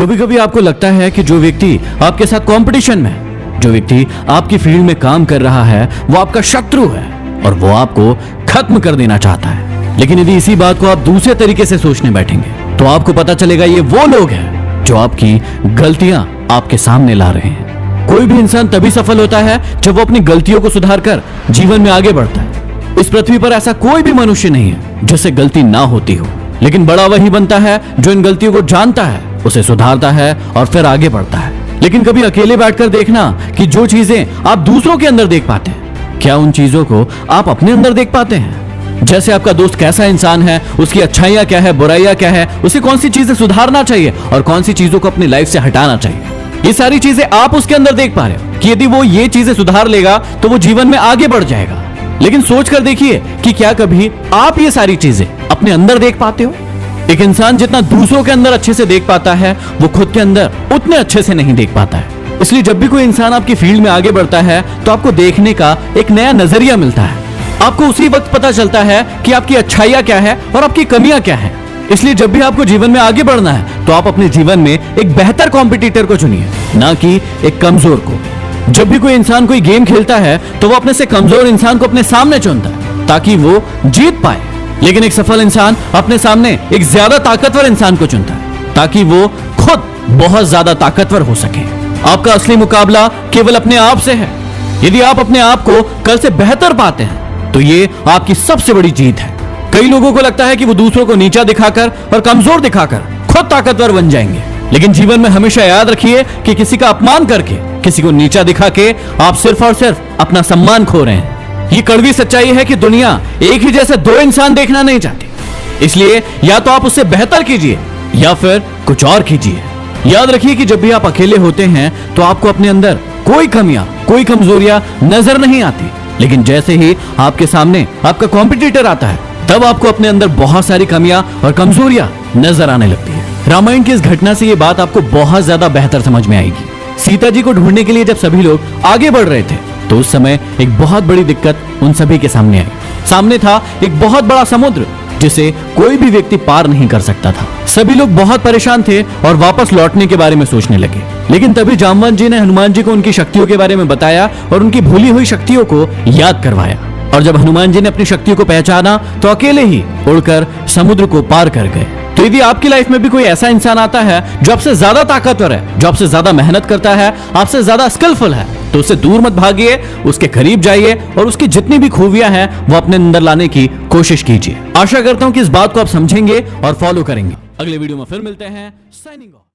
कभी कभी आपको लगता है कि जो व्यक्ति आपके साथ कंपटीशन में है, जो व्यक्ति आपकी फील्ड में काम कर रहा है, वो आपका शत्रु है और वो आपको खत्म कर देना चाहता है। लेकिन यदि इसी बात को आप दूसरे तरीके से सोचने बैठेंगे तो आपको पता चलेगा ये वो लोग हैं जो आपकी गलतियां आपके सामने ला रहे हैं। कोई भी इंसान तभी सफल होता है जब वो अपनी गलतियों को सुधार कर जीवन में आगे बढ़ता है। इस पृथ्वी पर ऐसा कोई भी मनुष्य नहीं है जिससे गलती ना होती हो, लेकिन बड़ा वही बनता है जो इन गलतियों को जानता है, उसे सुधारता है और फिर आगे बढ़ता है। लेकिन कभी अकेले बैठकर देखना कि जो चीजें आप दूसरों के अंदर देख पाते हैं, क्या उन चीजों को आप अपने अंदर देख पाते हैं? जैसे आपका दोस्त कैसा इंसान है, उसकी अच्छाइयां क्या है, बुराइयां क्या है, उसे कौन सी चीजें सुधारना चाहिए और कौन सी चीजों को अपनी लाइफ से हटाना चाहिए, ये सारी चीजें आप उसके अंदर देख पा रहे हो कि यदि वो ये चीजें सुधार लेगा तो वो जीवन में आगे बढ़ जाएगा। लेकिन सोच कर देखिए कि क्या कभी आप ये सारी चीजें अपने अंदर देख पाते हो? एक इंसान जितना दूसरों के अंदर अच्छे से देख पाता है, वो खुद के अंदर उतने अच्छे से नहीं देख पाता है। इसलिए जब भी कोई इंसान आपकी फील्ड में आगे बढ़ता है तो आपको देखने का एक नया नजरिया मिलता है। आपको उसी वक्त पता चलता है कि आपकी अच्छाइयां क्या है और आपकी कमियां क्या है। इसलिए जब भी आपको जीवन में आगे बढ़ना है तो आप अपने जीवन में एक बेहतर कॉम्पिटिटर को चुनिए, ना कि एक कमजोर को। जब भी कोई इंसान कोई गेम खेलता है तो वो अपने से कमजोर इंसान को अपने सामने चुनता है ताकि वो जीत पाए। लेकिन एक सफल इंसान अपने सामने एक ज्यादा ताकतवर इंसान को चुनता है ताकि वो खुद बहुत ज्यादा ताकतवर हो सके। आपका असली मुकाबला केवल अपने आप से है। यदि आप अपने आप को कल से बेहतर पाते हैं तो ये आपकी सबसे बड़ी जीत है। कई लोगों को लगता है कि वो दूसरों को नीचा दिखाकर और कमजोर दिखाकर खुद ताकतवर बन जाएंगे, लेकिन जीवन में हमेशा याद रखिए कि किसी का अपमान करके, किसी को नीचा दिखा के आप सिर्फ और सिर्फ अपना सम्मान खो रहे हैं। ये कड़वी सच्चाई है कि दुनिया एक ही जैसे दो इंसान देखना नहीं चाहती। इसलिए या तो आप उससे बेहतर कीजिए या फिर कुछ और कीजिए। याद रखिए कि जब भी आप अकेले होते हैं तो आपको अपने अंदर कोई कमियां, कोई कमजोरियां नजर नहीं आती, लेकिन जैसे ही आपके सामने आपका कॉम्पिटिटर आता है तब आपको अपने अंदर बहुत सारी कमियां और कमजोरियां नजर आने लगती है। रामायण की इस घटना से ये बात आपको बहुत ज्यादा बेहतर समझ में आएगी। सीता जी को ढूंढने के लिए जब सभी लोग आगे बढ़ रहे थे तो उस समय एक बहुत बड़ी दिक्कत उन सभी के सामने आई। सामने था एक बहुत बड़ा समुद्र जिसे कोई भी व्यक्ति पार नहीं कर सकता था। सभी लोग बहुत परेशान थे और वापस लौटने के बारे में सोचने लगे। लेकिन तभी जामवंत जी ने हनुमान जी को उनकी शक्तियों के बारे में बताया और उनकी भूली हुई शक्तियों को याद करवाया। और जब हनुमान जी ने अपनी शक्तियों को पहचाना तो अकेले ही उड़कर समुद्र को पार कर गए। तो यदि आपकी लाइफ में भी कोई ऐसा इंसान आता है जो आपसे ज्यादा ताकतवर है, जो आपसे ज्यादा मेहनत करता है, आपसे ज्यादा स्किलफुल है, तो उससे दूर मत भागिए, उसके करीब जाइए और उसकी जितनी भी खूबियां हैं वो अपने अंदर लाने की कोशिश कीजिए। आशा करता हूं कि इस बात को आप समझेंगे और फॉलो करेंगे। अगले वीडियो में फिर मिलते हैं। Signing off.